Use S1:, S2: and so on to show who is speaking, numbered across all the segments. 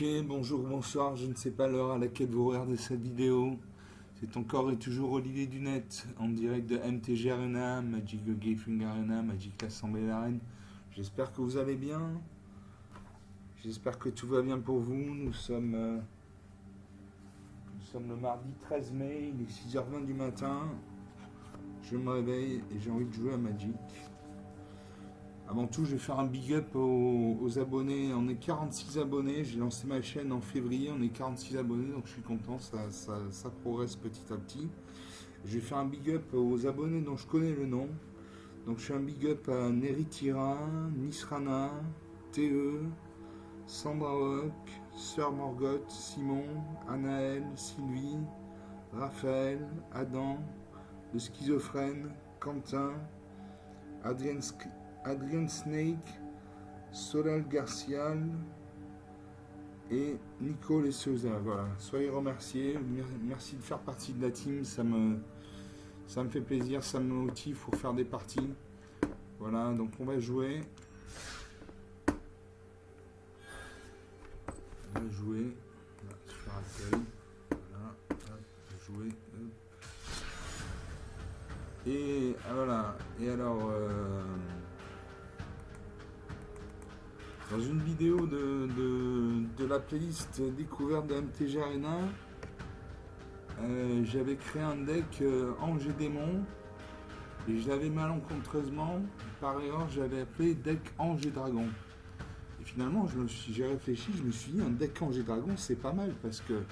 S1: Ok, bonjour, bonsoir, je ne sais pas l'heure à laquelle vous regardez cette vidéo. C'est encore et toujours Olivier Dunette en direct de MTG Arena, Magic the Gathering Arena, Magic l'Assemblée d'Arène. J'espère que vous allez bien. J'espère que tout va bien pour vous. Nous sommes le mardi 13 mai, il est 6h20 du matin. Je me réveille et j'ai envie de jouer à Magic. Avant tout, je vais faire un big up aux abonnés. On est 46 abonnés. J'ai lancé ma chaîne en février. On est 46 abonnés, donc je suis content. Ça progresse petit à petit. Je vais faire un big up aux abonnés dont je connais le nom. Donc je fais un big up à Neritira, Nisrana, TE, Sandra Hock, Sœur Morgoth, Simon, Anaël, Sylvie, Raphaël, Adam, le schizophrène, Quentin, Adrien Snake, Solal Garcial et Nico Les Souza. Voilà, soyez remerciés. Merci de faire partie de la team. Ça me fait plaisir, ça me motive pour faire des parties. Voilà, donc on va jouer. Voilà, sur accueil. Voilà, hop, jouer. Hop. Et voilà. Et alors. Dans une vidéo de la playlist découverte de MTG Arena, j'avais créé un deck Ange et Démon et je l'avais malencontreusement, par erreur, j'avais appelé deck Ange et Dragon. Et finalement, j'ai réfléchi, je me suis dit, un deck Ange et Dragon, c'est pas mal parce que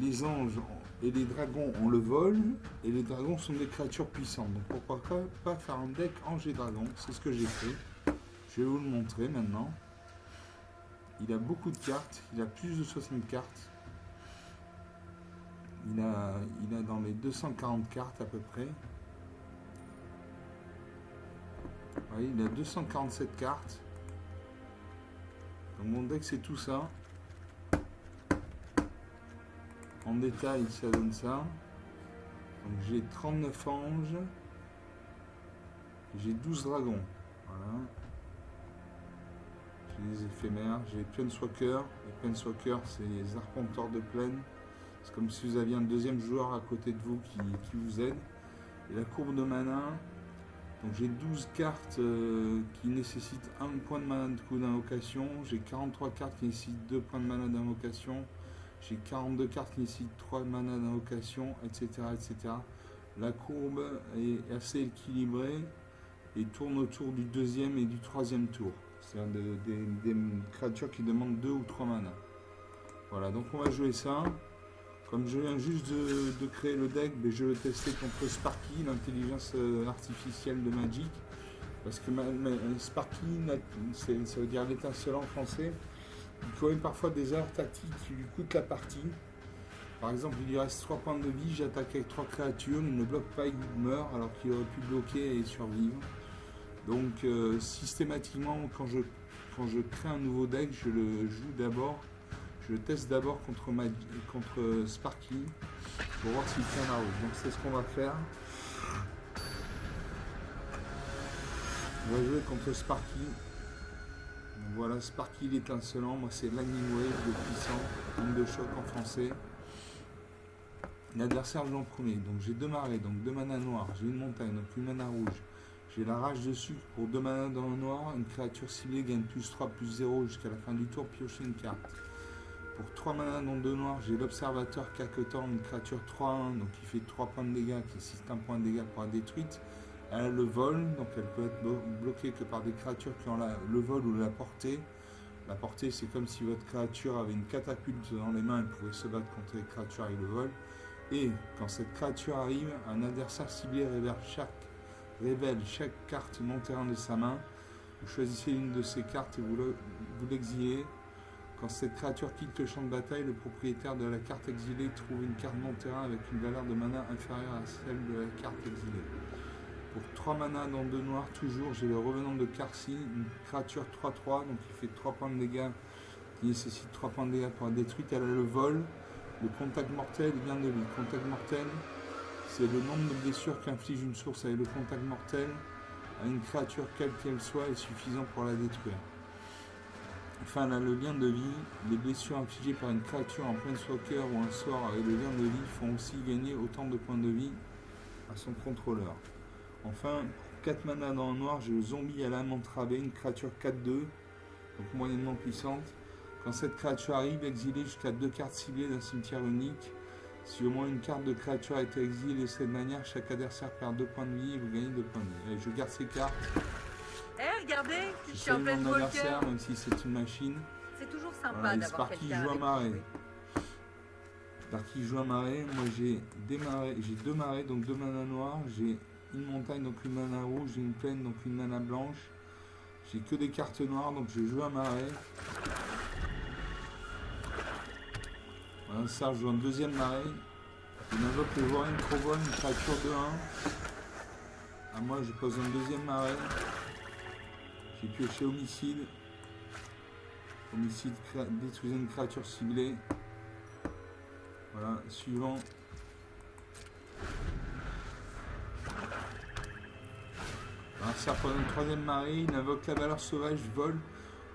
S1: les anges et les dragons ont le vol et les dragons sont des créatures puissantes. Donc pourquoi pas faire un deck Ange et Dragon? C'est ce que j'ai fait. Je vais vous le montrer maintenant. Il a beaucoup de cartes, il a plus de 60 cartes. Il a dans les 240 cartes à peu près. Oui, il a 247 cartes. Donc mon deck c'est tout ça. En détail ça donne ça. Donc j'ai 39 anges. J'ai 12 dragons. Voilà. J'ai les éphémères, j'ai les Planeswalkers. Les Planeswalkers, c'est les arpenteurs de plaine. C'est comme si vous aviez un deuxième joueur à côté de vous qui vous aide. Et la courbe de mana, donc j'ai 12 cartes qui nécessitent 1 point de mana de coup d'invocation. J'ai 43 cartes qui nécessitent 2 points de mana d'invocation. J'ai 42 cartes qui nécessitent 3 mana d'invocation, etc., etc. La courbe est assez équilibrée et tourne autour du deuxième et du troisième tour. C'est-à-dire des créatures qui demandent 2 ou 3 mana. Voilà, donc on va jouer ça. Comme je viens juste de créer le deck, je vais le tester contre Sparky, l'intelligence artificielle de Magic. Parce que Sparky, ça veut dire l'étincelant en français. Il commet parfois des erreurs tactiques qui lui coûtent la partie. Par exemple, il lui reste 3 points de vie, j'attaque avec 3 créatures, il ne bloque pas, il meurt alors qu'il aurait pu bloquer et survivre. Donc systématiquement, quand je crée un nouveau deck, je le teste d'abord contre Sparky pour voir s'il tient la route. Donc c'est ce qu'on va faire. On va jouer contre Sparky. Donc, voilà, Sparky l'étincelant. Moi c'est Lightning Wave, le puissant, onde de choc en français. L'adversaire joue en premier. Donc j'ai 2 marées, donc 2 mana noirs. J'ai une montagne, donc une mana rouge. J'ai la rage de sucre pour 2 mana dans le noir. Une créature ciblée gagne plus 3, plus 0 jusqu'à la fin du tour. Piocher une carte. Pour 3 mana dans 2 noirs, j'ai l'observateur Caquetant, une créature 3-1, donc qui fait 3 points de dégâts, qui nécessite 1 point de dégâts pour la détruite. Elle a le vol, donc elle peut être bloquée que par des créatures qui ont le vol ou la portée. La portée, c'est comme si votre créature avait une catapulte dans les mains, elle pouvait se battre contre les créatures avec le vol. Et quand cette créature arrive, un adversaire ciblé révèle chaque carte non terrain de sa main. Vous choisissez une de ces cartes et vous l'exilez. Quand cette créature quitte le champ de bataille, le propriétaire de la carte exilée trouve une carte non terrain avec une valeur de mana inférieure à celle de la carte exilée. Pour 3 mana dans 2 noirs, toujours, j'ai le revenant de Karsi, une créature 3-3, donc il fait 3 points de dégâts, qui nécessite 3 points de dégâts pour la détruite. Elle a le vol, le contact mortel vient de lui. Le contact mortel, c'est le nombre de blessures qu'inflige une source avec le contact mortel à une créature quelle qu'elle soit est suffisant pour la détruire. Enfin, là, le lien de vie, les blessures infligées par une créature en Planeswalker ou un sort avec le lien de vie font aussi gagner autant de points de vie à son contrôleur. Enfin, pour 4 mana dans le noir, j'ai le zombie à l'âme entravée, une créature 4-2, donc moyennement puissante. Quand cette créature arrive, exilez jusqu'à 2 cartes ciblées d'un cimetière unique. Si au moins une carte de créature a été exilée de cette manière, chaque adversaire perd 2 points de vie et vous gagnez 2 points de vie. Allez, je garde ces cartes.
S2: Eh, regardez, je
S1: Je
S2: suis en
S1: salue
S2: pleine
S1: mon
S2: Walker.
S1: adversaire, même si c'est une machine.
S2: C'est toujours sympa
S1: Voilà,
S2: d'avoir
S1: Sparky
S2: quelqu'un
S1: joue à
S2: avec
S1: marée.
S2: qui jouer.
S1: Sparky joue à marée. Moi j'ai deux marées, donc 2 mana noirs. J'ai une montagne, donc une mana rouge. J'ai une plaine, donc une mana blanche. J'ai que des cartes noires, donc je joue à marée. Voilà, ça je joue en deuxième marée. Je m'invoque le Warren Crowball, une créature de 1. À moi je pose en deuxième marée. J'ai pioché homicide. Homicide, détruisez une créature ciblée. Voilà, suivant. Alors, ça pendant une troisième marée, il invoque la valeur sauvage, vol.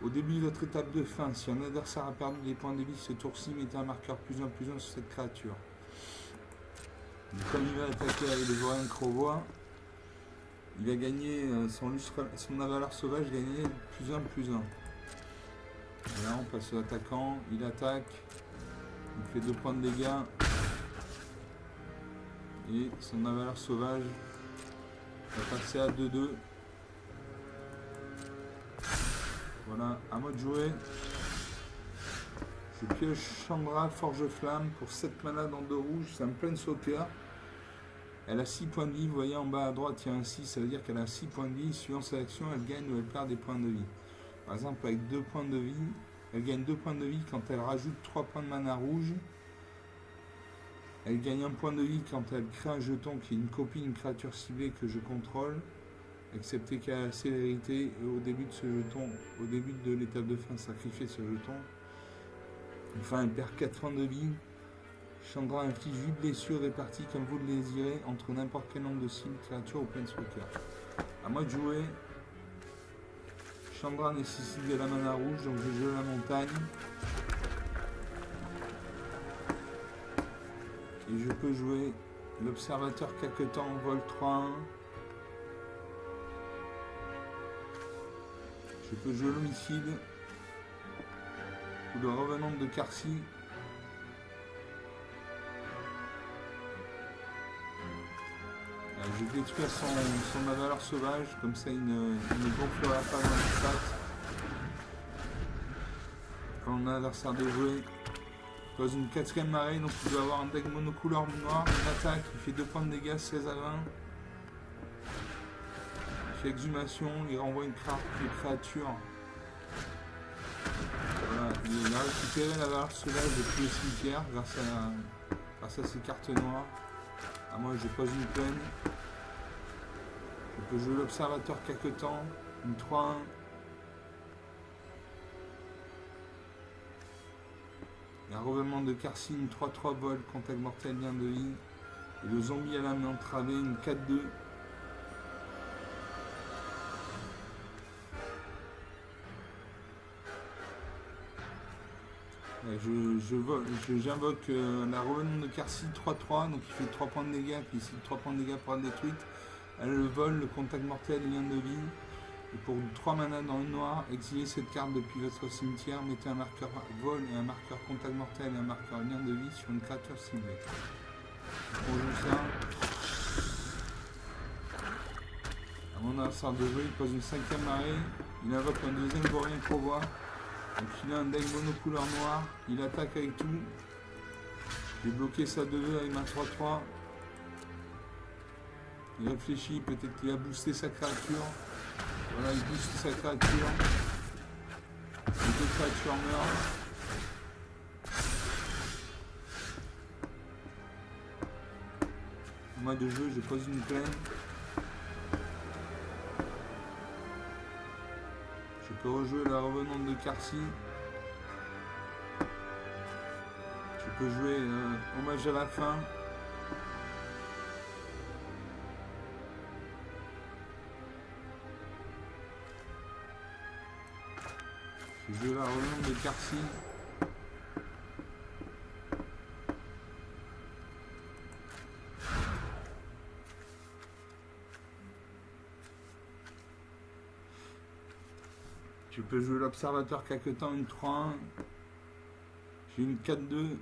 S1: Au début de votre étape de fin, si un adversaire a perdu des points de vie ce tour-ci, mettez un marqueur +1 +1 sur cette créature. Donc, comme il va attaquer avec le Warren Crowboy, il va gagner son valeur sauvage, gagner +1 +1. Là, on passe à l'attaquant, il attaque, il fait 2 points de dégâts. Et son valeur sauvage va passer à 2-2. Voilà, à moi de jouer. Je pioche Chandra, Forge Flamme pour 7 mana dans 2 rouges, c'est un Planeswalker. Elle a 6 points de vie, vous voyez en bas à droite il y a un 6, ça veut dire qu'elle a 6 points de vie. Suivant sa action, elle gagne ou elle perd des points de vie. Par exemple, avec 2 points de vie, elle gagne 2 points de vie quand elle rajoute 3 points de mana rouge. Elle gagne 1 point de vie quand elle crée un jeton qui est une copie d'une créature ciblée que je contrôle, excepté qu'elle a la célérité au début de ce jeton, au début de l'étape de fin, sacrifier ce jeton. Enfin, elle perd 4 points de vie. Chandra inflige 8 blessures réparties comme vous le désirez entre n'importe quel nombre de cibles, créatures ou planeswalker. À moi de jouer. Chandra nécessite de la mana rouge, donc je joue la montagne. Et je peux jouer l'observateur Caquetan, vol 3-1. Je peux jouer l'homicide ou le revenant de Karsi. Je vais détruire son valeur sauvage, comme ça il ne gonflera pas dans le stats. Quand on a l'adversaire de jouer, pose une 4ème marée, donc il doit avoir un deck monocouleur noir, une attaque, il fait 2 points de dégâts, 16 à 20. Il fait exhumation, il renvoie une créature. Voilà, il a récupéré la valeur sauvage depuis le cimetière grâce à ses cartes noires. À moi je pose une plaine. Je peux jouer l'observateur Caquetan, une 3-1. Un revenant de Karsi, une 3-3 vol, contact mortel, lien de vie. Et le zombie à l'âme entravée, une 4-2. J'invoque la revenante de Karsi 3-3, donc il fait 3 points de dégâts, puis ici 3 points de dégâts pour la détruite. Elle le vole, le contact mortel, lien de vie. Et pour 3 mana dans le noir, exilez cette carte depuis votre cimetière, mettez un marqueur vol et un marqueur contact mortel et un marqueur lien de vie sur une créature ciblée. On joue ça. À mon adversaire de jeu, il pose une 5ème marée, il invoque un deuxième Warren Crowboy. Donc il a un deck monocouleur noir, il attaque avec tout. J'ai bloqué sa 2 avec ma 3-3. Il réfléchit, peut-être qu'il a boosté sa créature. Voilà, il booste sa créature. Les 2 créatures meurent. Moi de jeu, je pose une plaine. Je peux rejouer la revenante de Karsi. Je peux jouer hommage à la fin. Je vais la relancer de Carcy. Je peux jouer l'observateur quelque temps, une 3-1. J'ai une 4-2.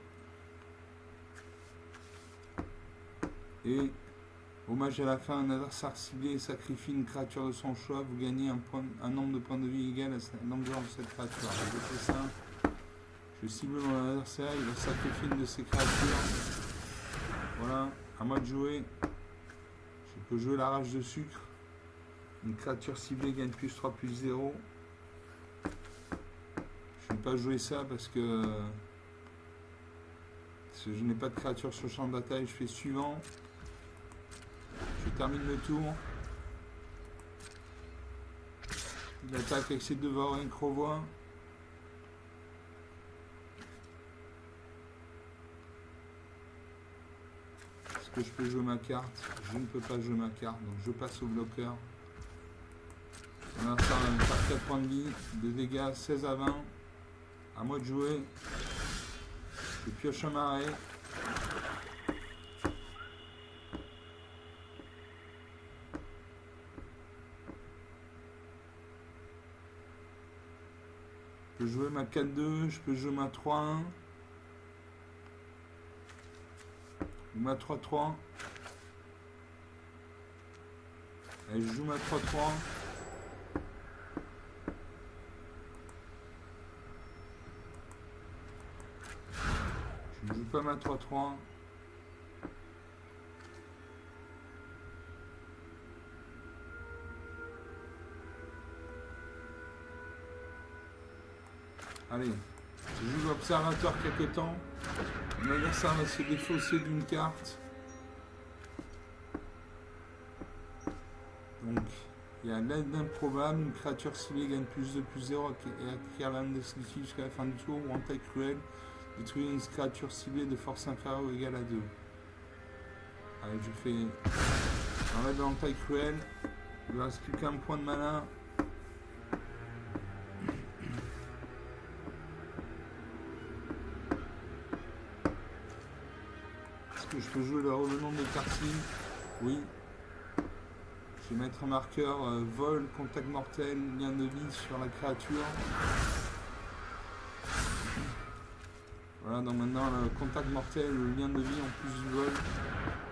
S1: Et hommage à la fin, un adversaire ciblé sacrifie une créature de son choix. Vous gagnez un nombre de points de vie égal à l'endurance de cette créature. Je fais ça. Je cible mon adversaire, il va sacrifier une de ses créatures. Voilà, à moi de jouer. Je peux jouer la rage de sucre. Une créature ciblée gagne plus 3 plus 0. Je ne vais pas jouer ça parce que je n'ai pas de créature sur le champ de bataille. Je fais suivant. Je termine le tour. Il attaque avec ses deux Vaurien Crovois. Est-ce que je peux jouer ma carte? Je ne peux pas jouer ma carte, donc je passe au bloqueur. On a ça, on va faire 4 points de vie, de dégâts, 16 à 20. À moi de jouer. Je pioche un marais. Je peux jouer ma 4-2, je peux jouer ma 3-1. Ou ma 3-3. Allez, je joue ma 3-3. Je ne joue pas ma 3-3. Allez, je joue l'observateur quelque temps. Mon adversaire va se défausser d'une carte. Donc, il y a l'aide d'improbable. Une créature ciblée gagne plus de plus 0 et acquiert l'âme destructive jusqu'à la fin du tour. Ou en taille cruelle. Détruire une créature ciblée de force inférieure ou égale à 2. Allez, je fais. J'enlève l'entaille cruelle. Il ne reste plus qu'un point de mana. Est-ce que je peux jouer le revenant de Carcy? Oui. Je vais mettre un marqueur vol, contact mortel, lien de vie sur la créature. Voilà, donc maintenant le contact mortel, le lien de vie en plus du vol.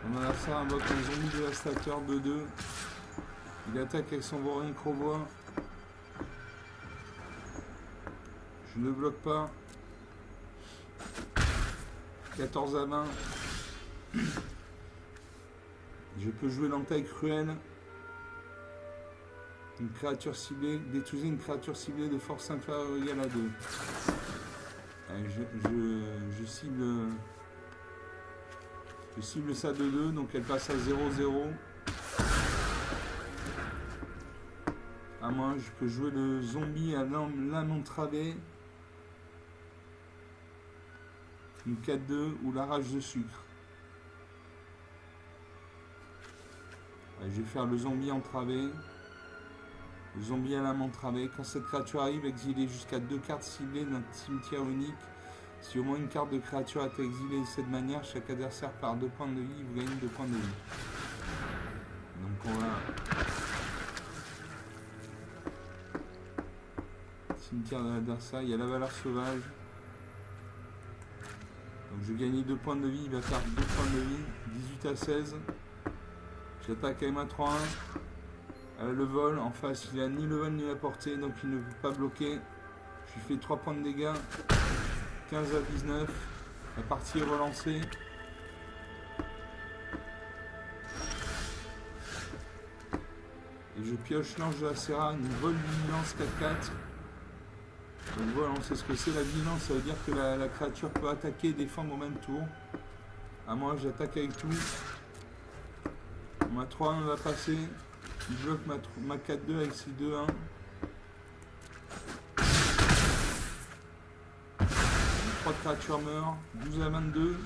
S1: On a ça, invoque un zombie dévastateur 2-2. Il attaque avec son Vaurien Crovois. Je ne bloque pas. 14 à 20. Je peux jouer l'entaille cruelle. Une créature ciblée, détruire une créature ciblée de force inférieure ou égale à 2. Je cible ça de 2, donc elle passe à 0-0. À moi, je peux jouer le zombie à l'âme entravée. Une 4-2 ou la rage de sucre. Allez, je vais faire le zombie entravé. Le zombie à l'âme entravée. Quand cette créature arrive, exilez jusqu'à 2 cartes ciblées d'un cimetière unique. Si au moins une carte de créature a été exilée de cette manière, chaque adversaire perd 2 points de vie, vous gagnez 2 points de vie. Donc on va... Cimetière de l'adversaire, il y a la valeur sauvage. Donc je gagne 2 points de vie, il va faire 2 points de vie, 18 à 16. J'attaque avec ma 3-1. Le vol, en face, il a ni le vol ni la portée, donc il ne peut pas bloquer. Je lui fais 3 points de dégâts. 15 à 19. La partie est relancée. Et je pioche l'ange de la Serra, une vol vigilance 4-4. Donc voilà, on sait ce que c'est la vigilance, ça veut dire que la créature peut attaquer et défendre au même tour. À moi, j'attaque avec tout. Ma 3-1 va passer. Il bloque ma 4-2 avec ses 2-1. 3 créatures meurent. 12 à 22.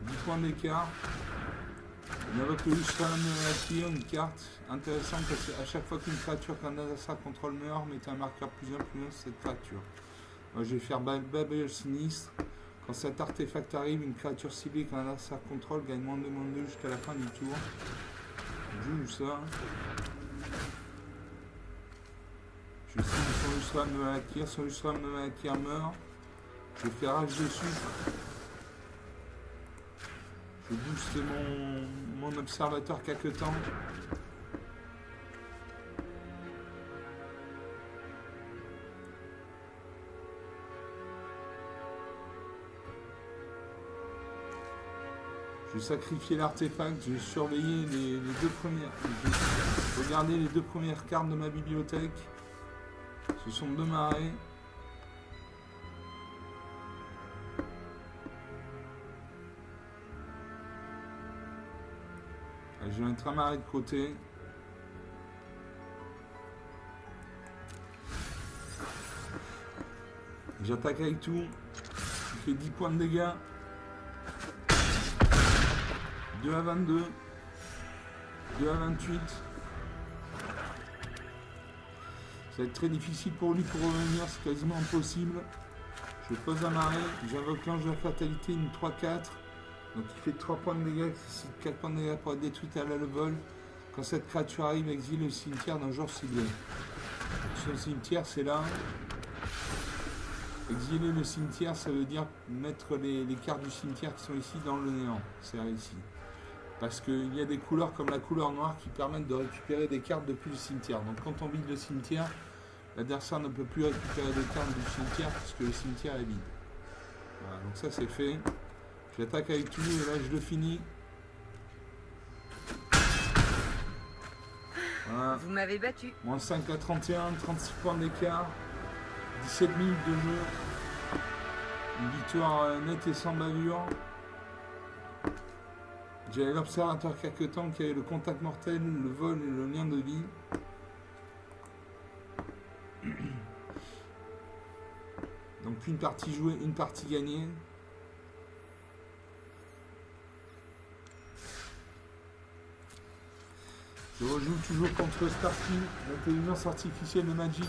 S1: 10 points d'écart. Il invoque le Lusran Melakir, une carte intéressante parce qu'à chaque fois qu'une créature qu'un adversaire contrôle meurt, mettez un marqueur +1/+1 sur cette créature. Moi je vais faire Babel Sinistre. Quand cet artefact arrive, une créature ciblée qu'un adversaire contrôle gagne -2/-2 jusqu'à la fin du tour. Je joue ça. Je signe son Lusran Melakir, son Lusran Melakir meurt. Je vais faire Rage de sucre. Je booste mon observateur quelque temps. Je vais sacrifier l'artefact, je vais surveiller les deux premières. Je vais regarder les deux premières cartes de ma bibliothèque. Ce sont 2 marées. Je vais mettre un marée de côté. J'attaque avec tout. Je fais 10 points de dégâts. 2 à 22. 2 à 28. Ça va être très difficile pour lui pour revenir, c'est quasiment impossible. Je pose un marée, j'invoque l'ange de la fatalité, une 3-4. Donc il fait 3 points de dégâts, 4 points de dégâts pour être détruite à la le vol. Quand cette créature arrive, exile le cimetière d'un joueur ciblé. Ce cimetière, c'est là. Exiler le cimetière, ça veut dire mettre les cartes du cimetière qui sont ici dans le néant. C'est ici. Parce qu'il y a des couleurs comme la couleur noire qui permettent de récupérer des cartes depuis le cimetière. Donc quand on vide le cimetière, l'adversaire ne peut plus récupérer des cartes du cimetière puisque le cimetière est vide. Voilà, donc ça c'est fait. J'attaque avec tout et là je le finis. Voilà.
S2: Vous m'avez battu.
S1: Moins 5 à 31, 36 points d'écart, 17 minutes de jeu. Une victoire nette et sans bavure. J'avais l'observateur quelque temps qui avait le contact mortel, le vol et le lien de vie. Donc une partie jouée, une partie gagnée. Je rejoue toujours contre Starkey, l'intelligence artificielle de Magic.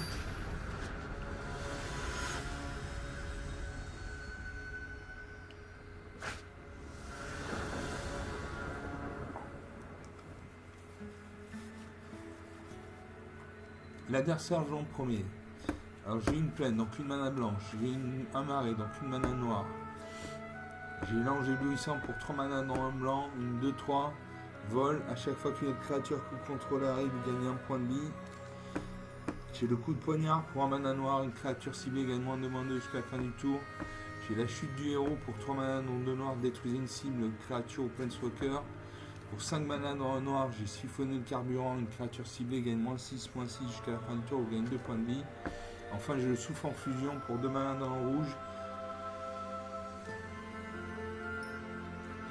S1: L'adversaire joue en premier. Alors j'ai une plaine, donc une mana blanche. J'ai un marais, donc une mana noire. J'ai l'ange éblouissant pour 3 mana dans un blanc, une 2-3. Vol, à chaque fois qu'une créature que vous contrôlez arrive, vous gagnez un point de vie. J'ai le coup de poignard pour un mana noir, une créature ciblée gagne -2/-2 jusqu'à la fin du tour. J'ai la chute du héros pour 3 mana dans 2 noirs, détruisez une cible, créature ou planeswalker. Pour 5 mana dans un noir, j'ai siphonné le carburant, une créature ciblée gagne -6/-6 jusqu'à la fin du tour, vous gagnez 2 points de vie. Enfin j'ai le souffle en fusion pour 2 mana dans le rouge.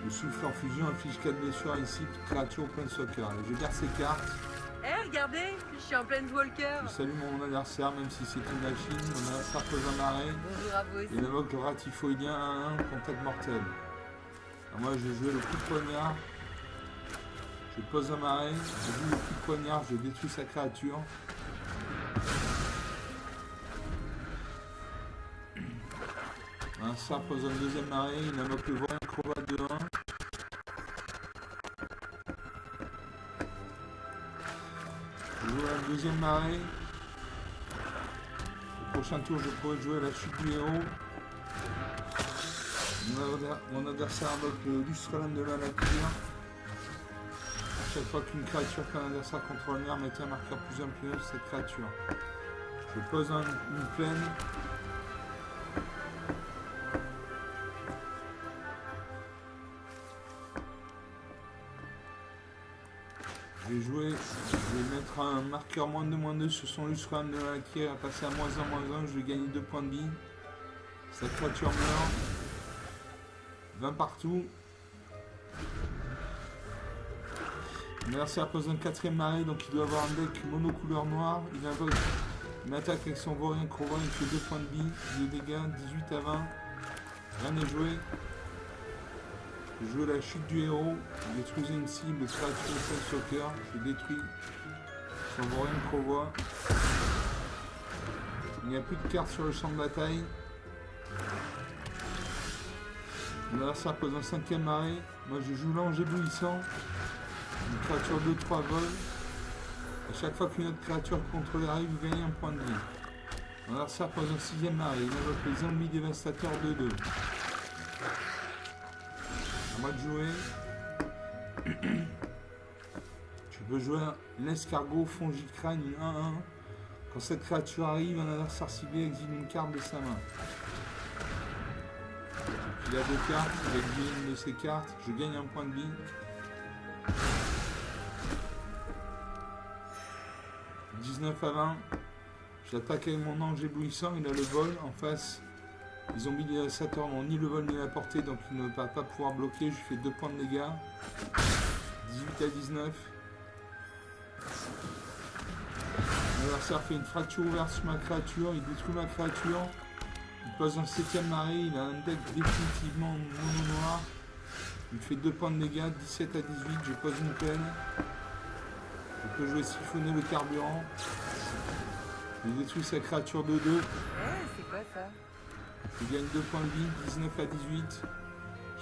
S1: Le souffle en fusion inflige 4 blessures à une cible, créature ou planeswalker. Allez, je garde ces cartes.
S2: Eh, regardez, je suis en pleine Walker.
S1: Je salue mon adversaire, même si c'est une machine. Mon adversaire pose un arrêt.
S2: Bonjour à vous aussi.
S1: Il invoque le ratifoïdien 1-1, contact mortel. Alors moi, je vais jouer le coup de poignard. Je pose un marée. Je joue le coup de poignard, je détruis sa créature. Ça pose un deuxième marée. Il invoque le voyant acrobate de 1. Je joue un deuxième marée. Au prochain tour, je pourrais jouer la chute du héros. Mon adversaire invoque le Lustran de la nature. À chaque fois qu'une créature qu'un adversaire contrôle mer, mettez un marqueur +1/+1 sur cette créature. Je pose une plaine. Je vais mettre un marqueur -2/-2 sur son Lustran de la qui à passer à -1/-1, je vais gagner 2 points de vie. Sa créature meurt. 20 partout. L'adversaire pose un 4ème marée, donc il doit avoir un deck monocouleur noir. Il invoque une attaque avec son vaurien crevant, il fait 2 points de vie, de dégâts, 18 à 20. Rien n'est joué. Je joue la chute du héros. Je détruisais une cible, créature Planeswalker. Je détruis sans rien que revoit. Il n'y a plus de cartes sur le champ de bataille. L'adversaire pose un 5e arrêt. Moi je joue l'ange éblouissant. Une créature 2-3 vol. À chaque fois qu'une autre créature contrôlée arrive, vous gagnez un point de vie. L'adversaire pose un 6e arrêt. Il invoque les zombies dévastateurs 2-2. À moi de jouer. Tu peux jouer l'escargot fongicrane 1-1. Quand cette créature arrive, un adversaire ciblé exile une carte de sa main. Il a 2 cartes, il exile une de ses cartes, je gagne un point de vie. « 19 à 20. J'attaque avec mon ange éblouissant, il a le vol en face. Les zombies dévastateurs n'ont ni le vol ni la portée, donc il ne va pas pouvoir bloquer. Je lui fais 2 points de dégâts. 18 à 19. L'adversaire fait une fracture ouverte sur ma créature, il détruit ma créature. Il pose un 7e marée, il a un deck définitivement mono noir. Il fait 2 points de dégâts, 17 à 18, je pose une peine. Je peux jouer siphonner le carburant. Je détruis sa créature de 2.
S2: C'est quoi ça?
S1: Je gagne 2 points de vie, 19 à 18.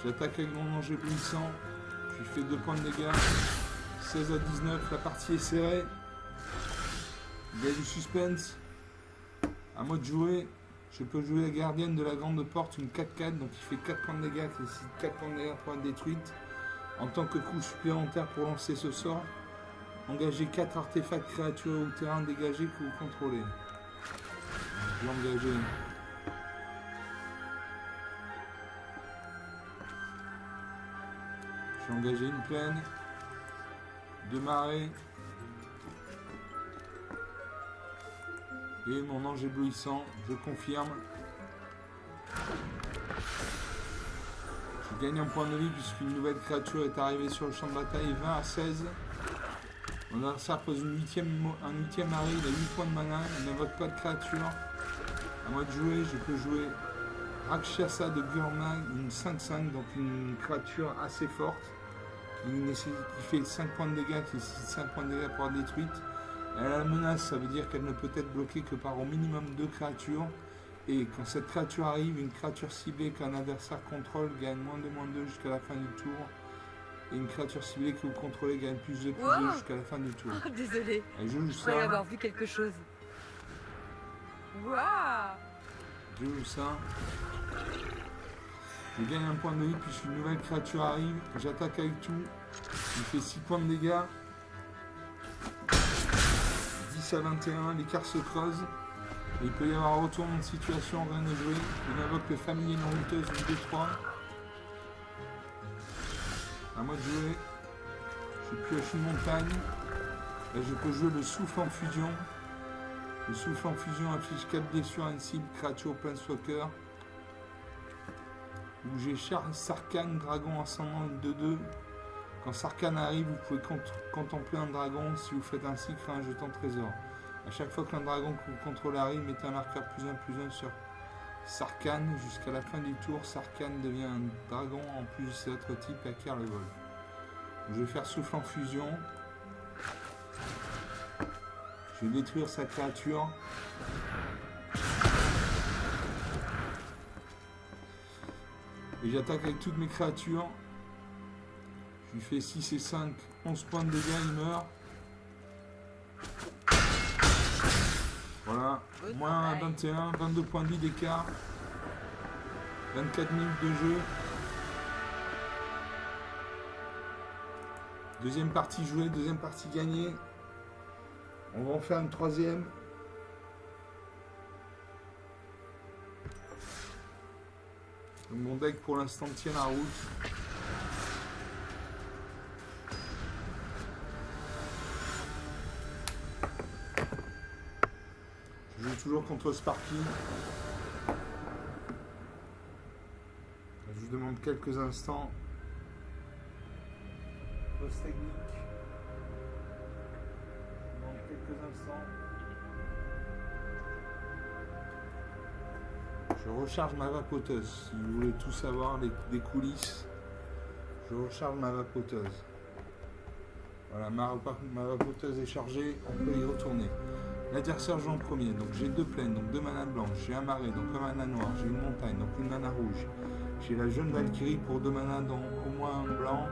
S1: J'attaque avec mon ange éblouissant. Je lui fais 2 points de dégâts. 16 à 19, la partie est serrée. Il y a du suspense. À moi de jouer. Je peux jouer la gardienne de la grande porte, une 4-4, donc il fait 4 points de dégâts, qui nécessite 4 points de dégâts pour être détruite. En tant que coup supplémentaire pour lancer ce sort, engagez 4 artefacts créatures ou terrain dégagés que vous contrôlez. Je vais engager. Je vais engager une plaine, 2 marées et mon ange éblouissant, je confirme. Je gagne un point de vie puisqu'une nouvelle créature est arrivée sur le champ de bataille, 20 à 16. Mon adversaire pose un 8e arrêt, il a 8 points de mana, il n'invoque pas de créature. À moi de jouer, je peux jouer Rakshasa de Gurmag, une 5-5, donc une créature assez forte. Qui fait 5 points de dégâts, qui nécessite 5 points de dégâts pour être détruite. Elle a la menace, ça veut dire qu'elle ne peut être bloquée que par au minimum 2 créatures. Et quand cette créature arrive, une créature ciblée qu'un adversaire contrôle gagne -2/-2 jusqu'à la fin du tour. Et une créature ciblée que vous contrôlez gagne +2/+2
S2: Wow.
S1: jusqu'à la fin du tour.
S2: Oh, désolé.
S1: Et je joue
S2: Je croyais
S1: ça.
S2: avoir vu quelque chose. Waouh!
S1: Je joue ça. Je gagne un point de vie puisqu'une nouvelle créature arrive. J'attaque avec tout. Il fait 6 points de dégâts. 10 à 21, l'écart se creuse. Et il peut y avoir un retournement de situation, rien n'est joué. Il invoque le familier non routeuse, une 2-3. À moi de jouer. Je pioche une montagne. Là, je peux jouer le souffle en fusion. Le souffle en fusion affiche 4 blessures à une cible, créature Planeswalker. Où j'ai Sarkhan, dragon ascendant, une 2-2. Quand Sarkhan arrive, vous pouvez contempler un dragon. Si vous faites ainsi, créez un jeton trésor. A chaque fois qu'un dragon que vous contrôlez arrive, mettez un marqueur +1/+1 sur Sarkhan. Jusqu'à la fin du tour, Sarkhan devient un dragon en plus de ses autres types et acquiert le vol. Je vais faire souffle en fusion. Je vais détruire sa créature. Et j'attaque avec toutes mes créatures. Je lui fais 6 et 5, 11 points de dégâts, il meurt. Voilà, moins 21, 22 points de vie d'écart. 24 minutes de jeu. Deuxième partie jouée, deuxième partie gagnée. On va en faire une troisième. Donc mon deck pour l'instant tient la route. Je joue toujours contre Sparky. Je vous demande quelques instants. Post technique. Je vous demande quelques instants. Je recharge ma vapoteuse. Si vous voulez tout savoir, des coulisses, Je recharge ma vapoteuse. Voilà, ma vapoteuse est chargée, on peut y retourner. L'adversaire joue en premier, donc j'ai 2 plaines, donc 2 manas blanches, j'ai un marais, donc un mana noir, j'ai une montagne, donc une mana rouge. J'ai la jeune Valkyrie pour 2 manas, dont au moins un blanc.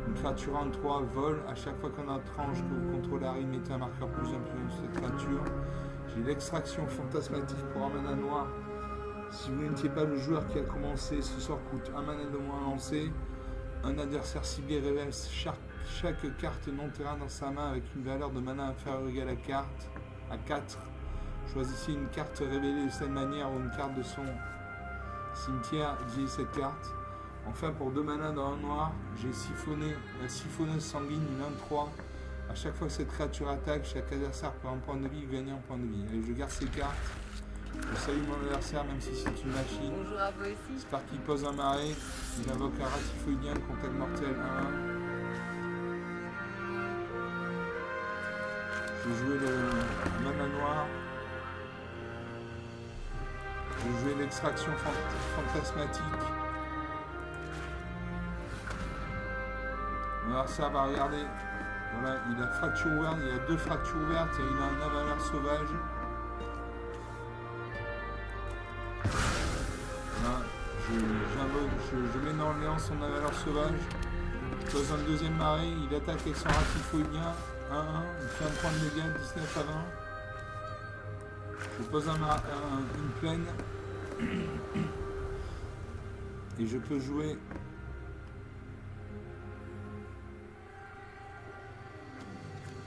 S1: Une créature en 3 vol. À chaque fois qu'on a tranche que vous contrôlez Harry, mettez un marqueur plus un plus sur cette créature. J'ai l'extraction fantasmatique pour un mana noir. Si vous n'étiez pas le joueur qui a commencé, ce sort coûte un mana de moins à lancer. Un adversaire ciblé révèle chaque carte non terrain dans sa main avec une valeur de mana inférieure ou égale à 4. Choisissez une carte révélée de cette manière ou une carte de son cimetière, utilisez cette carte. Enfin, pour 2 manas dans un noir, j'ai siphonné la siphonneuse sanguine, une 1-3. À chaque fois que cette créature attaque, chaque adversaire perd un point de vie, gagne un point de vie. Allez, je garde ces cartes. Je salue mon adversaire, même si c'est une machine.
S2: Bonjour à vous aussi.
S1: J'espère qu'il pose un marais. Il invoque un ratifoïdien, contact mortel 1-1. Je vais jouer le mana noir. Je vais jouer l'extraction fantasmatique. Alors ça va regarder. Voilà, il a fracture ouverte, il y a 2 fractures ouvertes et il a un avaleur sauvage. Voilà, je mets dans le néant son avaleur sauvage. Je pose un deuxième marais, il attaque avec son ratifoïdien. 1-1, il fait un point de dégâts, 19 à 20. Je pose une plaine. Et je peux jouer.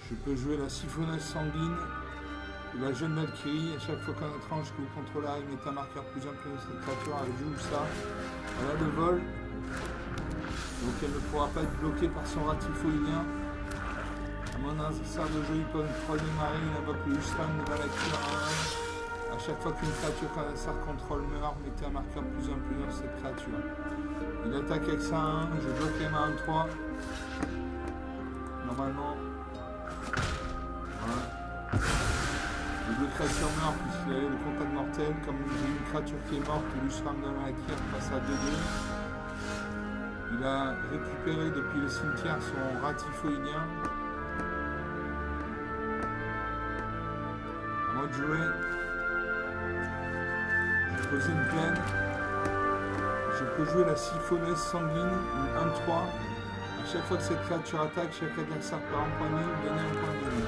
S1: Je peux jouer la siphonneuse sanguine, la jeune Valkyrie. À chaque fois qu'on a tranche que vous contrôlez, il met un marqueur plus un plus de cette créature, elle joue ça. Elle a le vol, donc elle ne pourra pas être bloquée par son ratifoïdien. À mon adversaire de jeu, il peut une troisième marée, il invoque le Ustram de Valkyrie 1. À chaque fois qu'une créature qu'un adversaire contrôle meurt, mettez un marqueur plus un sur cette créature. Il attaque avec ça 1, je bloque les mains 3. Normalement. Les 2 créatures meurent puisqu'il avait le contact mortel. Comme j'ai une créature qui est morte, le Lusram de Valkyrie passe à 2-2. Il a récupéré depuis le cimetière son ratifoïdien. À moi de jouer. Je pose une plaine. Je peux jouer la siphonneuse sanguine, une 1-3. À chaque fois que cette créature attaque, chaque adversaire perd un point de vie, gagne un point de vie.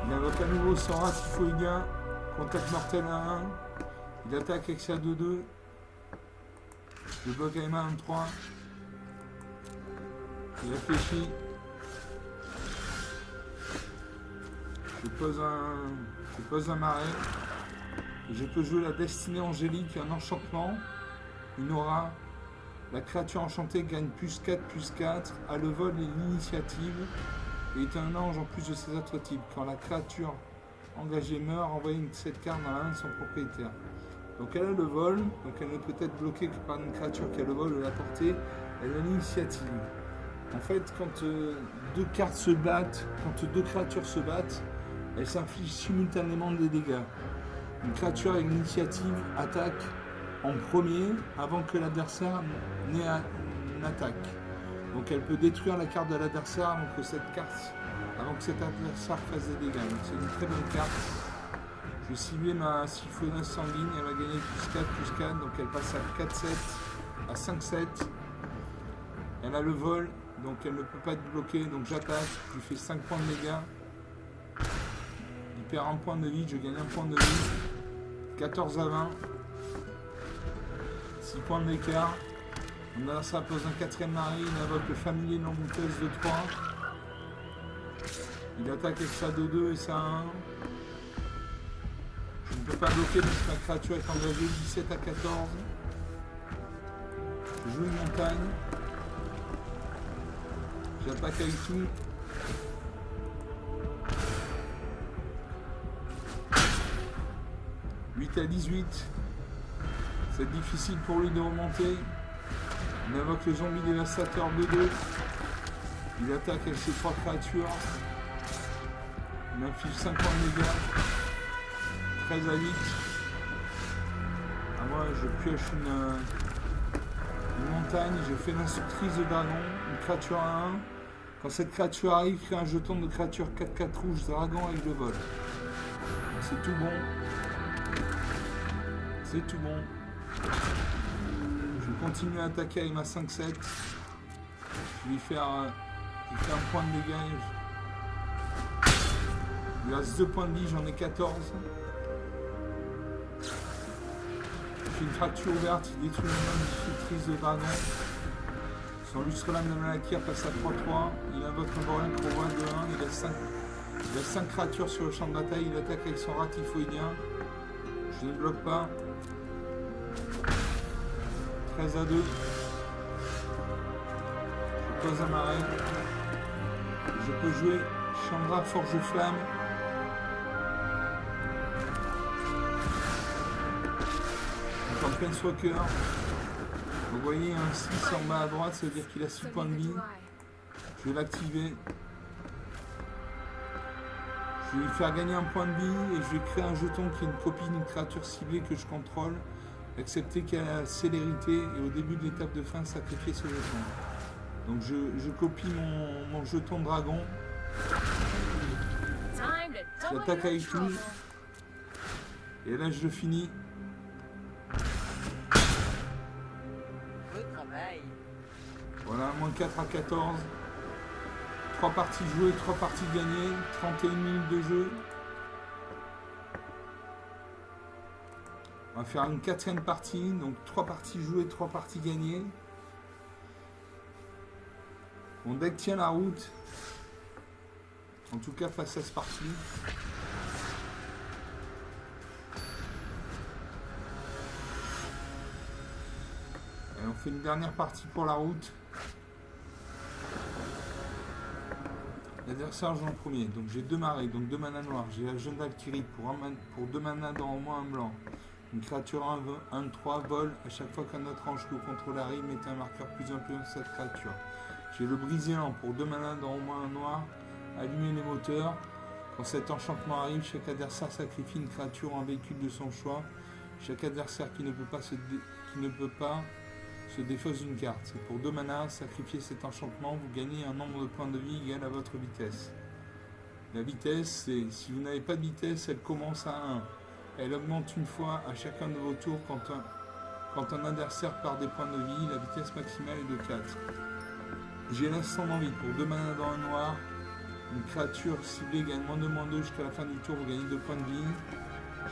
S1: Il invoque à nouveau son ratifoïdien, contact mortel 1-1. Il attaque avec sa 2-2. Je bloque les mains 1-3. Il réfléchit. Je pose un marais. Et je peux jouer la destinée angélique, un enchantement, une aura. La créature enchantée gagne +4/+4, a le vol et l'initiative, et est un ange en plus de ses autres types. Quand la créature engagée meurt, envoyez cette carte dans la main de son propriétaire. Donc elle a le vol, donc elle ne peut être bloquée que par une créature qui a le vol ou la portée, elle a l'initiative. En fait, quand 2 cartes se battent, quand 2 créatures se battent, elles s'infligent simultanément des dégâts. Une créature avec l'initiative attaque en premier avant que l'adversaire n'ait une attaque. Donc elle peut détruire la carte de l'adversaire avant que cet adversaire fasse des dégâts. Donc c'est une très bonne carte. Je vais cibler ma siphonneuse sanguine, elle va gagner +4/+4, donc elle passe à 4-7, à 5-7. Elle a le vol, donc elle ne peut pas être bloquée, donc j'attaque, je lui fais 5 points de dégâts. Il perd un point de vie, je gagne un point de vie. 14 à 20. 6 points d'écart. Mon adversaire pose un 4ème mari, il invoque le familier non-bouteuse de 3. Il attaque avec sa 2-2 et sa 1. Je ne peux pas bloquer parce que ma créature est engagée 17 à 14. Je joue une montagne. J'attaque avec tout. À 18, c'est difficile pour lui de remonter. Il invoque le zombie dévastateur 2-2. Il attaque avec ses 3 créatures. Il inflige 5 points de dégâts. 13 à 8. À Moi, je pioche une montagne, je fais l'instructrice de dragon, une créature à 1. Quand cette créature arrive, crée un jeton de créature 4/4 rouge dragon avec le vol. C'est tout bon. C'est tout bon. Je continue à attaquer avec ma 5-7. Je vais lui faire un point de dégâts. Il lui reste 2 points de vie, j'en ai 14. Je fais une fracture ouverte, il détruit une matrice de dragon. Son lustre lame de Malakir passe à 3-3. Il invoque un Boréen Crowat de 1. Il a 5 créatures sur le champ de bataille. Il attaque avec son ratifoïdien. Je ne bloque pas. 13 à 2. Je pose un marais. Je peux jouer Chandra Forge Flamme. Donc en Planeswalker. Vous voyez un 6 en bas à droite, ça veut dire qu'il a 6 points de vie. Je vais l'activer. Je vais lui faire gagner un point de vie et je vais créer un jeton qui est une copie d'une créature ciblée que je contrôle. Accepter qu'elle a la célérité et au début de l'étape de fin, sacrifier ce jeton. Donc je copie mon jeton dragon. J'attaque avec lui. Et là je le finis. Voilà, moins 4 à 14. 3 parties jouées, 3 parties gagnées, 31 minutes de jeu. On va faire une 4e partie, donc 3 parties jouées, 3 parties gagnées. Mon deck tient la route. En tout cas face à ce parti. Et on fait une dernière partie pour la route. L'adversaire joue en premier, donc j'ai 2 marées, donc 2 manas noirs. J'ai la jeune Valkyrie pour 2 manas dans au moins un blanc. Une créature 1-3 vol. À chaque fois qu'un autre ange que vous contrôlez arrive, mettez un marqueur plus un peu de cette créature. J'ai le brisé-lent pour 2 manas dans au moins un noir. Allumez les moteurs. Quand cet enchantement arrive, chaque adversaire sacrifie une créature ou un véhicule de son choix. Chaque adversaire qui ne peut pas se défausse d'une carte. C'est pour 2 manas, sacrifiez cet enchantement, vous gagnez un nombre de points de vie égal à votre vitesse. La vitesse, c'est si vous n'avez pas de vitesse, elle commence à 1. Elle augmente une fois à chacun de vos tours quand un adversaire perd des points de vie. La vitesse maximale est de 4. J'ai l'instant d'envie pour 2 manas dans un noir. Une créature ciblée gagne -2/-2 jusqu'à la fin du tour, vous gagnez 2 points de vie.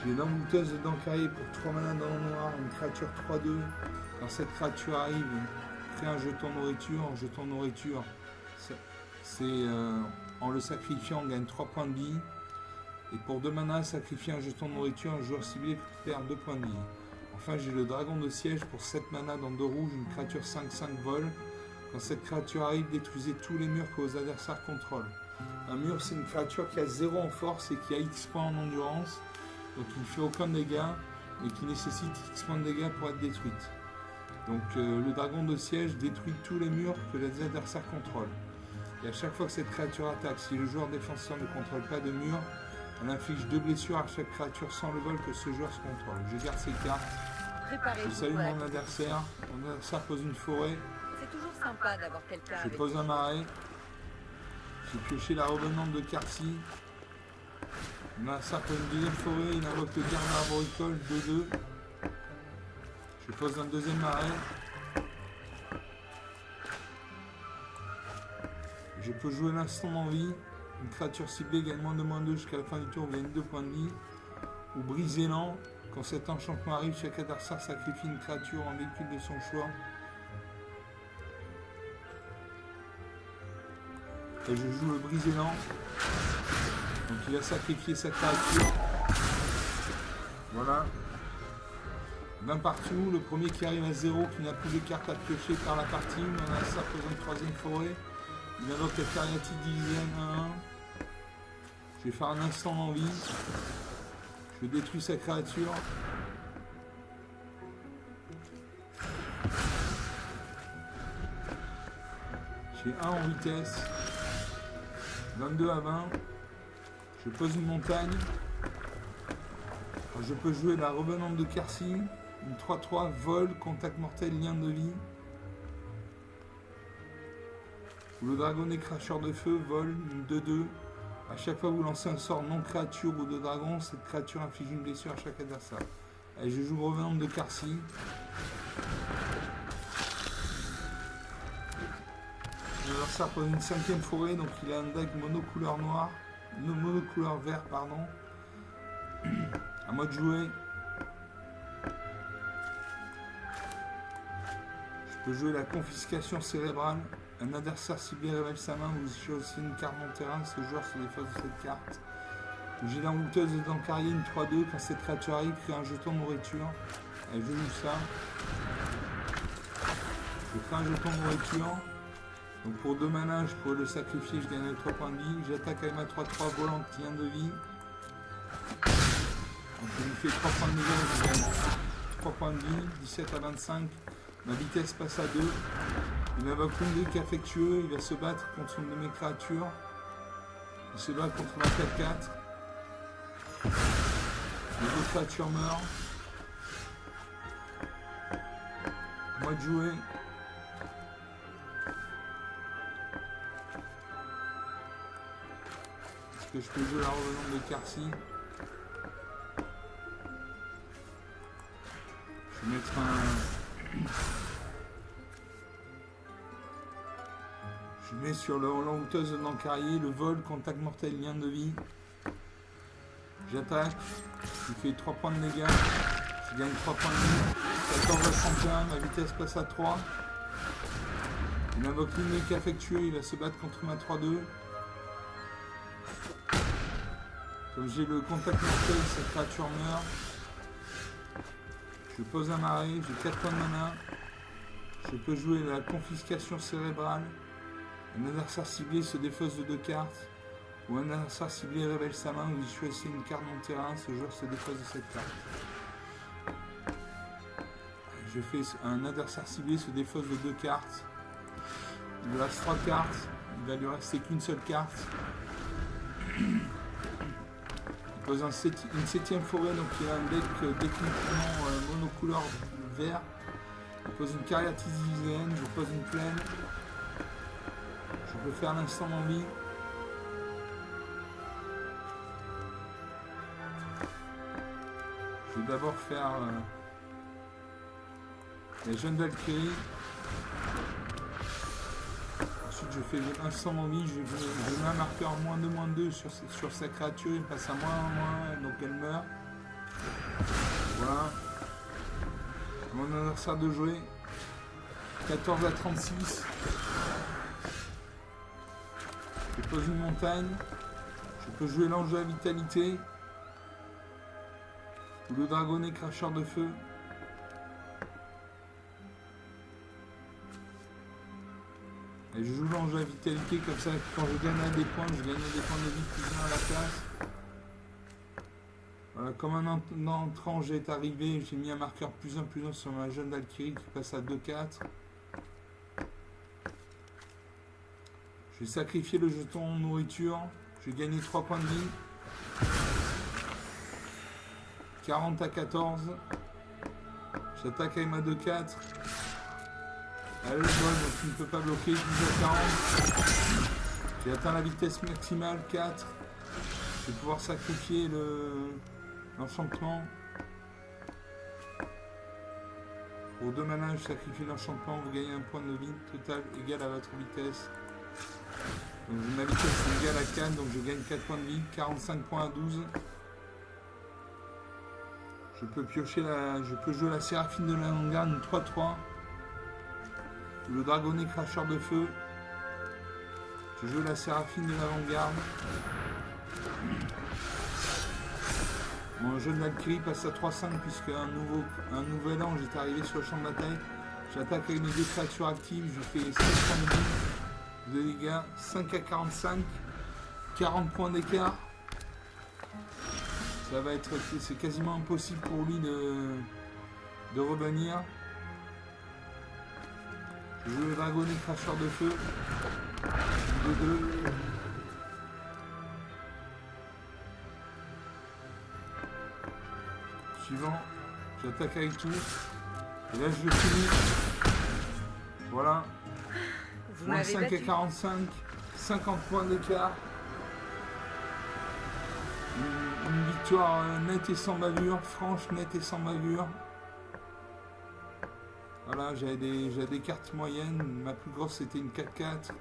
S1: J'ai l'embouteuse de Dancaillé pour 3 manas dans le noir, une créature 3/2. Quand cette créature arrive, crée un jeton nourriture. En jeton nourriture, en le sacrifiant, on gagne 3 points de vie. Et pour 2 manas, sacrifier un jeton nourriture, un joueur ciblé perd 2 points de vie. Enfin, j'ai le dragon de siège pour 7 manas dans 2 rouges, une créature 5/5 vol. Quand cette créature arrive, détruisez tous les murs que vos adversaires contrôlent. Un mur, c'est une créature qui a 0 en force et qui a X points en endurance. Donc il ne fait aucun dégât et qui nécessite X points de dégâts pour être détruite. Donc le dragon de siège détruit tous les murs que les adversaires contrôlent. Et à chaque fois que cette créature attaque, si le joueur défenseur ne contrôle pas de mur, on inflige 2 blessures à chaque créature sans le vol que ce joueur se contrôle. Je garde ces cartes. Je salue mon adversaire. Mon adversaire pose une forêt.
S2: C'est toujours sympa d'avoir quelqu'un.
S1: Je pose un marais. J'ai pioché la revenante de Karsi. Mon adversaire pose une deuxième forêt. Il invoque le dernier arboricole 2/2. Je pose un deuxième marais. Je peux jouer l'instant d'envie. Une créature ciblée gagne -2/-2 jusqu'à la fin du tour, vous gagnez 2 points de vie. Ou briser lent. Quand cet enchantement arrive, chaque adversaire sacrifie une créature ou un véhicule de son choix. Et je joue le briser lent. Donc il a sacrifié sa créature. Voilà. D'un partout, le premier qui arrive à 0, qui n'a plus de cartes à piocher par la partie, on a ça pose une 3e forêt. Il invoque la Cariatide division 1-1. Je vais faire un instant d'envie. Je détruis sa créature. J'ai 1 en vitesse. 22 à 20. Je pose une montagne. Alors, je peux jouer la revenante de Karsi. Une 3-3, vol, contact mortel, lien de vie. Ou le dragonnet cracheur de feu, vol, une 2-2. À chaque fois que vous lancez un sort non créature ou de dragon, cette créature inflige une blessure à chaque adversaire. Allez, je joue Revenante de Karsi. L'adversaire pose une 5e forêt, donc il a un deck monocouleur noir. Monocouleur vert, pardon. À moi de jouer. Je peux jouer la confiscation cérébrale. Un adversaire ciblé révèle sa main, vous choisissez une carte en terrain, ce joueur se défausse de cette carte. J'ai l'envoûteuse de Dankari, une 3-2, quand cette créature arrive, crée un jeton de nourriture. Allez, je joue ça. Je crée un jeton de nourriture. Donc pour 2 mana, je pourrais le sacrifier, je gagne 3 points de vie. J'attaque avec ma 3-3 volante, lien de vie. Donc je lui fais 3 points de dégâts, je gagne 3 points de vie, 17 à 25. Ma vitesse passe à 2. Il m'invoque une brique affectueux, il va se battre contre une de mes créatures. Il se bat contre ma 4-4. Les deux créatures meurent. Moi de jouer. Est-ce que je peux jouer la revenante de Karsi? Je vais mettre un... Je mets sur l'envoûteuse de Dankari, le vol, contact mortel, lien de vie. J'attaque, je fais 3 points de dégâts, je gagne 3 points de vie, 14 à 31, ma vitesse passe à 3. Il m'invoque l'unique affectueux, il va se battre contre ma 3-2. Comme j'ai le contact mortel, cette créature meurt. Je pose un marais, j'ai 4 points de mana. Je peux jouer la confiscation cérébrale. Un adversaire ciblé se défausse de 2 cartes. Ou un adversaire ciblé révèle sa main, vous choisissez une carte dans le terrain, ce joueur se défausse de cette carte. Je fais un adversaire ciblé se défausse de 2 cartes. Il lui reste 3 cartes, il va lui rester qu'une seule carte. Il pose une 7e forêt, donc il a un deck définitivement monocouleur vert. Il pose une carrière tisisienne, je pose une plaine. Je peux faire l'instant d'envie. Je vais d'abord faire les jeunes Valkyries. Ensuite je fais l'instant d'envie. Je mets un marqueur -2/-2 sur sa créature. Il passe à -1/-1, donc elle meurt. Voilà. Mon adversaire de jouer. 14 à 36. Je pose une montagne. Je peux jouer l'ange de la vitalité. Ou le dragonnet cracheur de feu. Et je joue l'ange de la vitalité, comme ça quand je gagne des points, je gagne des points de vie plus 1 à la place. Voilà, comme un entrant est arrivé, j'ai mis un marqueur +1/+1 sur ma jeune Valkyrie qui passe à 2-4. Je vais sacrifier le jeton nourriture. Je vais gagner 3 points de vie. 40 à 14. J'attaque avec ma 2-4. Elle le vol, donc il ne peut pas bloquer. 10 à 40. J'ai atteint la vitesse maximale, 4. Je vais pouvoir sacrifier l'enchantement. Pour 2 mana, je sacrifie l'enchantement. Vous gagnez un point de vie total égal à votre vitesse. Donc ma vitesse est égale à 4, donc je gagne 4 points de vie, 45 points à 12. Je peux jouer la Séraphine de l'avant-garde, une 3-3. Le dragonnet cracheur de feu. Je joue la Séraphine de l'avant-garde. Mon jeune Valkyrie passe à 3-5 puisque un nouvel ange est arrivé sur le champ de bataille. J'attaque avec mes 2 créatures actives, je fais 7 points de vie. De dégâts, 5 à 45, 40 points d'écart. Ça va être, c'est quasiment impossible pour lui de revenir. Je joue le dragonnet cracheur de feu. 2-2. Suivant, J'attaque avec tout. Et là je finis. Voilà.
S2: Vous
S1: Moins
S2: m'avez
S1: 5 et
S2: battu.
S1: 45. 50 points d'écart. Une victoire nette et sans bavure. Franche, nette et sans bavure. Voilà, j'avais des cartes moyennes. Ma plus grosse c'était une 4-4.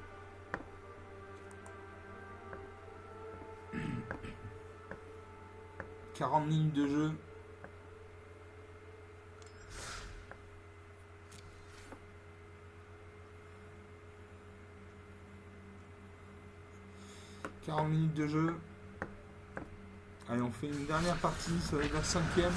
S1: « 40 minutes de jeu. « 40 minutes de jeu. Allez, on fait une dernière partie, ça va être la 5e.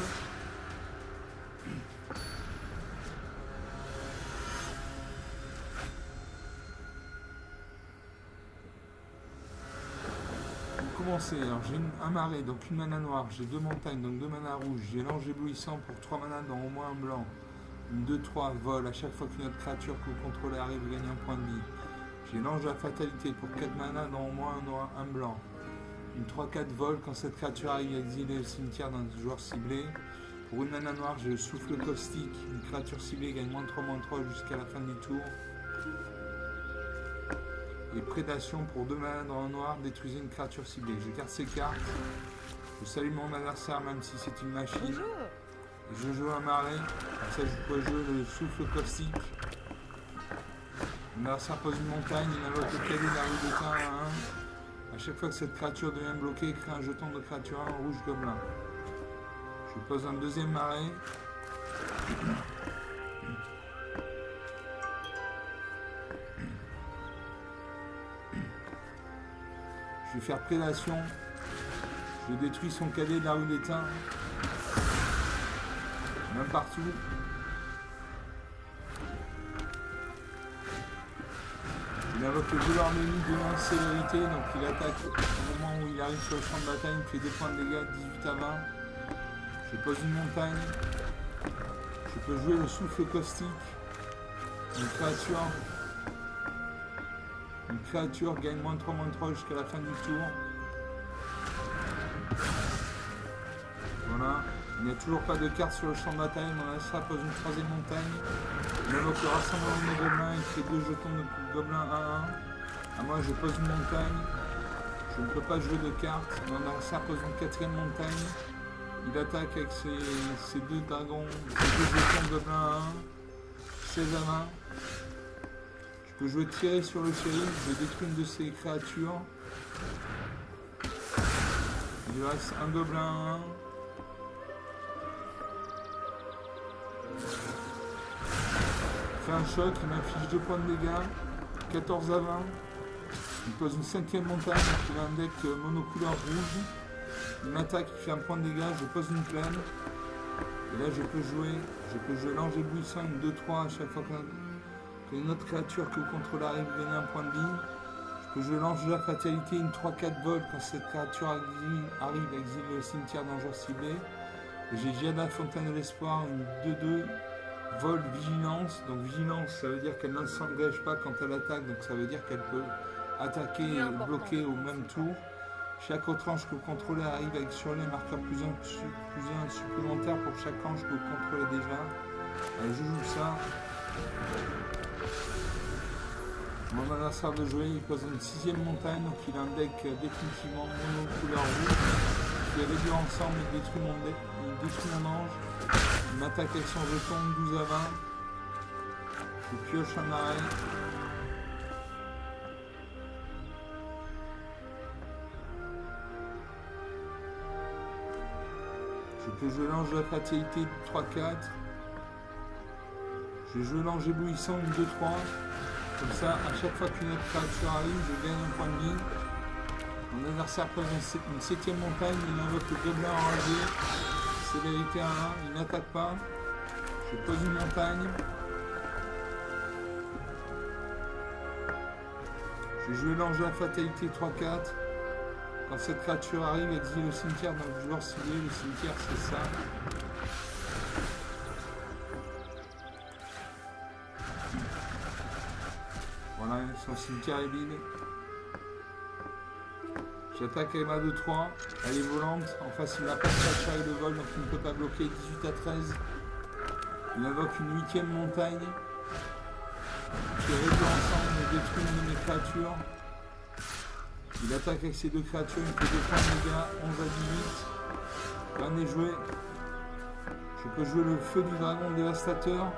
S1: Commencer. Alors j'ai un marais, donc une mana noire, j'ai 2 montagnes, donc 2 mana rouges, j'ai l'ange éblouissant pour 3 mana dans au moins un blanc, une 2-3 vol, à chaque fois qu'une autre créature que vous contrôlez arrive, vous gagnez un point de vie. J'ai l'ange de la fatalité pour 4 mana dans au moins un noir, un blanc, une 3-4 vol, quand cette créature arrive exilée au cimetière d'un joueur ciblé. Pour une mana noire, j'ai le souffle caustique, une créature ciblée gagne -3/-3 jusqu'à la fin du tour. Et prédation pour 2 mana dans le noir, détruisez une créature ciblée. Je garde ces cartes. Je salue mon adversaire même si c'est une machine.
S2: Bonjour.
S1: Et je joue un marais. Comme ça je peux jouer le souffle caustique. Mon adversaire pose une montagne, il invoque le cadet de la rue de Tain à 1. À chaque fois que cette créature devient bloquée, crée un jeton de créature 1 rouge gobelin. Je pose un deuxième marais. Je vais faire prédation. Je détruis son cadet de la rue d'Étain. Même partout. Il invoque le voleur menu de célérité, donc il attaque au moment où il arrive sur le champ de bataille, il fait des points de dégâts, 18 à 20. Je pose une montagne. Je peux jouer le souffle caustique. Une créature gagne -3/-3 jusqu'à la fin du tour. Voilà. Il n'y a toujours pas de carte sur le champ de bataille. Mon adversaire pose une 3e montagne. Il invoque le rassemblement des gobelins. Il fait 2 jetons de gobelins 1-1. À moi, je pose une montagne. Je ne peux pas jouer de carte. Mon adversaire pose une 4e montagne. Il attaque avec ses 2 dragons. Ses 2 jetons de gobelins 1-1. 16 à 20. Je peux jouer tirer sur le shérif, je détruis une de ses créatures. Il reste un gobelin 1. Il fait un choc, il m'affiche 2 points de dégâts. 14 à 20. Il pose une 5e montagne, donc il a un deck monocouleur rouge. Il m'attaque, il fait un point de dégâts, je pose une plaine. Et là je peux jouer l'ange éblouissant, une 2-3 à chaque fois qu'une autre créature que vous contrôlez arrive, vous gagnez un point de vie. Je peux jouer l'ange de la fatalité, une 3-4 vol quand cette créature arrive exilée au cimetière d'un joueur ciblé. Et j'ai Giada, Fontaine de l'Espoir, une 2-2 vol vigilance. Donc vigilance, ça veut dire qu'elle ne s'engage pas quand elle attaque, donc ça veut dire qu'elle peut attaquer et bloquer au même tour. Chaque autre ange que vous contrôlez arrive avec sur les marqueurs plus un supplémentaire pour chaque ange que vous contrôlez déjà. Allez, je joue ça. Mon adversaire de jouer, il pose une 6e montagne, donc il a un deck définitivement mono couleur rouge. Il est réduit ensemble, il détruit mon deck, il détruit mon ange. Il m'attaque avec son jeton 12 à 20. Je pioche un arrêt. Je peux jouer l'ange de la fatalité 3-4. Je joue l'ange éblouissant une 2-3. Comme ça, à chaque fois qu'une autre créature arrive, je gagne un point de vie. Mon adversaire pose une 7e montagne, il invoque le gobelin enragé. Sévérité 1-1, il n'attaque pas. Je pose une montagne. Je joue l'ange de la fatalité 3-4. Quand cette créature arrive, exile au cimetière dans le joueur ciblé. Le cimetière, c'est ça. Voilà, son cimetière est vide. J'attaque avec ma 2-3. Elle est volante. En face, il n'a pas de créature et de vol, donc il ne peut pas bloquer. 18 à 13. Il invoque une 8e montagne qui réduit ensemble et détruit une de mes créatures. Il attaque avec ces deux créatures, il fait 2 points de dégâts, 11 à 18. Rien n'est joué. Je peux jouer le feu du dragon dévastateur.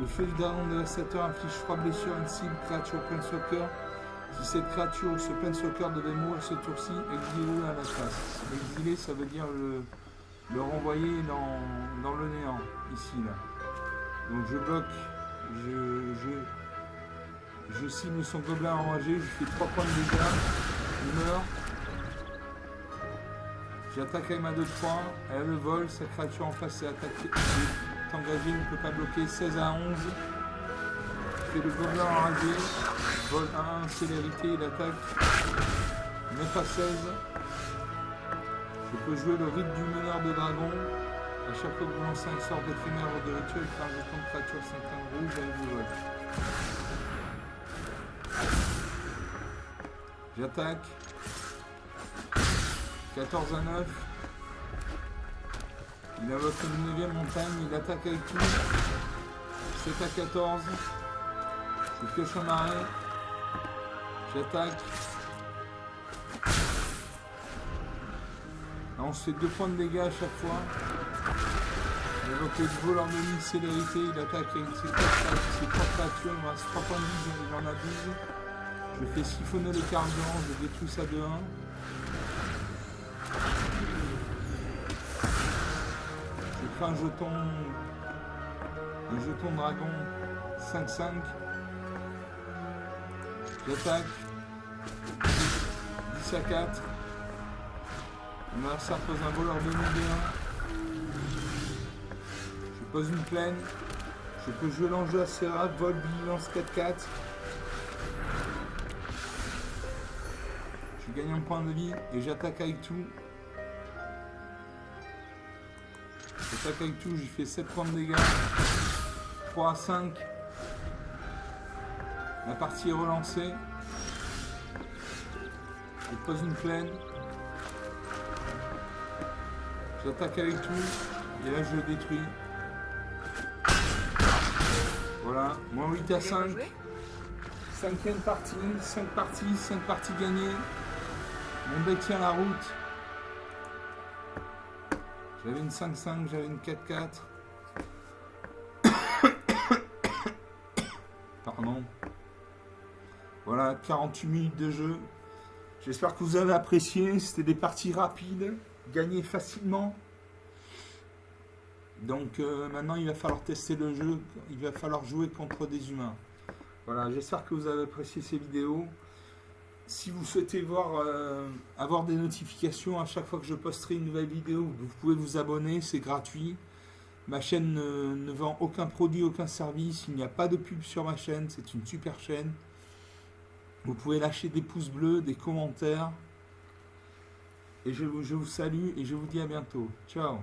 S1: Le feu du dragon dévastateur inflige 3 blessures à une cible, créature Planeswalker. Si cette créature ou ce Planeswalker devait mourir ce tour-ci, exilez-le à la place. Exiler, ça veut dire le renvoyer dans le néant, ici, là. Donc je bloque, je cible son gobelin enragé, je fais 3 points de dégâts, il meurt. J'attaque avec ma 2-3, elle le vole, sa créature en face est attaquée, est engagée, ne peut pas bloquer, 16 à 11. Je fais le gobelin enragé, vol 1, célérité, il attaque, 9 à 16. Je peux jouer le rite du meneur de dragon. À chaque fois que vous lancez un sort d'éphémère ou de rituel, faire un jeton de créature 5 rouge avec le vol. J'attaque. 14 à 9. Il invoque une 9e montagne, il attaque avec tout. 7 à 14. Je pioche un marais. J'attaque. Là, on se fait 2 points de dégâts à chaque fois. Il invoque le voleur de mine célérité, il attaque avec ses 3 créatures, il me reste 3 points de vie, il en a 12. Je fais siphonner les carburants, je détruis ça de 1. Je crée un jeton dragon 5-5. J'attaque. 10 à 4. Mon adversaire pose un voleur de mine D1. Je pose une plaine. Je peux jouer l'enjeu assez rare, vol, vigilance 4-4. Je gagne un point de vie et j'attaque avec tout. J'attaque avec tout, j'ai fait 7 points de dégâts. 3 à 5. La partie est relancée. Je pose une plaine. J'attaque avec tout. Et là je le détruis. Voilà, moins 8 à 5. 5e partie, 5 parties gagnées. Mon deck tient la route. J'avais une 5-5, j'avais une 4-4. Pardon. Voilà, 48 minutes de jeu. J'espère que vous avez apprécié. C'était des parties rapides, gagnées facilement. Donc maintenant, il va falloir tester le jeu. Il va falloir jouer contre des humains. Voilà, j'espère que vous avez apprécié ces vidéos. Si vous souhaitez avoir des notifications à chaque fois que je posterai une nouvelle vidéo, vous pouvez vous abonner, c'est gratuit. Ma chaîne ne vend aucun produit, aucun service. Il n'y a pas de pub sur ma chaîne, c'est une super chaîne. Vous pouvez lâcher des pouces bleus, des commentaires. Et je vous salue et je vous dis à bientôt. Ciao.